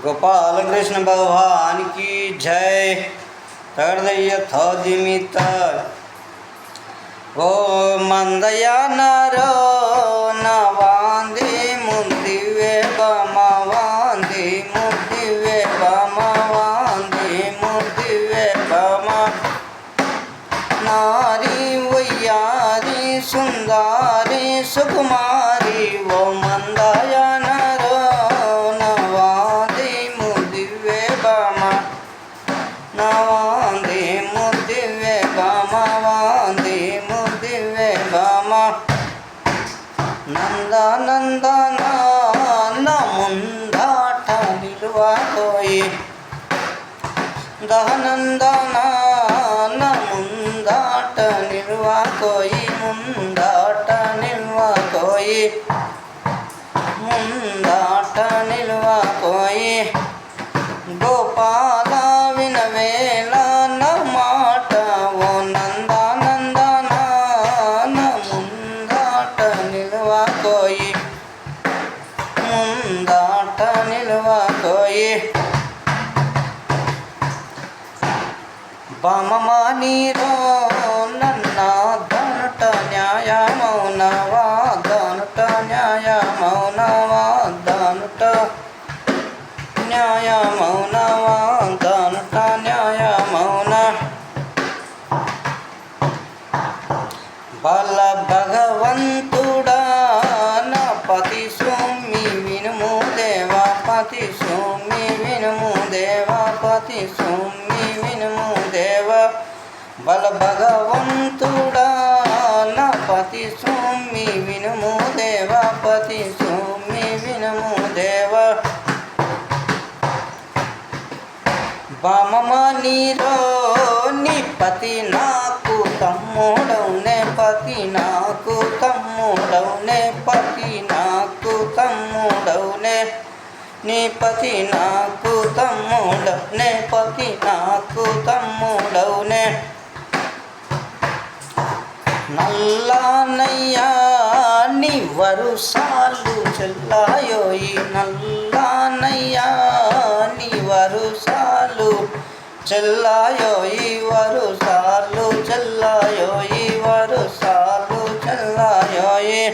गोपाल कृष्ण भगवान की जय। हृदय थोदिमित ओ मंदया नरो नवांदे मुदिवे बमवांदे मुदिवे बमवांदे मुदिवे बम नारी वैयारी सुंदरी सुकुमारी वो मंदया नरो नवांदे मुदिवे बम नवांदे मुदिवे बमवांदे मुदिवे बम నందనందన ముందాట నిలువకోయి దహనందన ముందాట నిలువకోయి ముందాట నిలువకోయి ముందాట నిలువకోయి గోపాల వినవేళ నా మాట ఓ నందనందన ముందాట నిలువకోయి ముందాట నిలువకోయి బమమానిరో నన్న దనుట న్యాయమౌనవా దనుట న్యాయమౌనవా దనుట న్యాయమౌనవా దనుట న్యాయమౌన బల భగవంతుడా నా పతి సోమి వినుము దేవా పతి సోమి వినుము దేవా పతి సోమి వినుము దేవా బల భగవంతుడా నా పతి సోమి వినుము దేవా పతి సోమి వినుము దేవా బామమనిరో నీ పతి నాకు తమ్ముడవునే పతి నాకు తమ్ముడవునే పతి నాకు తమ్ముడవునే నీ పతి నాకు తమ్ముడవునే పతి నాకు తమ్ముడవునే నల్లానయ్యా నీ వరుసాలు చెల్లాయోయి నల్లానయ్యా నీ వరుసాలు చెల్లాయోయి వరుసాలు చెల్లాయోయి వరుసాలు చెల్లాయోయి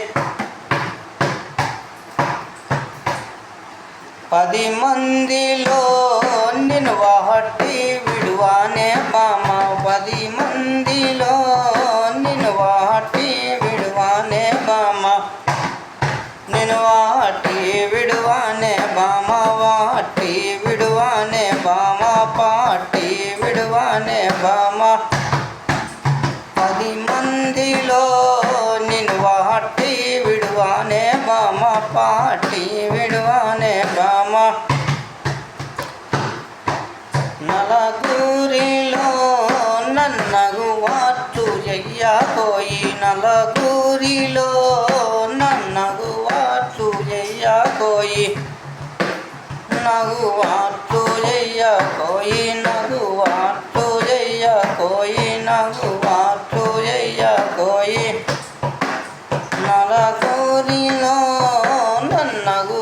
10 మందిలో నిన్ను వాటి విడువానే బామ 10 మందిలో నిన్ను వాటి విడువానే బామ నిన్ను వాటి విడువానే బామ వాటి విడువానే బామ పాటి విడువానే బామ 10 మందిలో నిన్ను వాటి విడువానే బామ పాటి విడువానే బామ నలగూరిలో నన్నగు వాటు చెయ్యకోయి నలగూరిలో నన్నగు వాటు చెయ్యకోయి నగు వాటు చెయ్యకోయి నగు వాటు చెయ్యకోయి నగు వాటు చెయ్యకోయి నలగూరిలో నన్నగు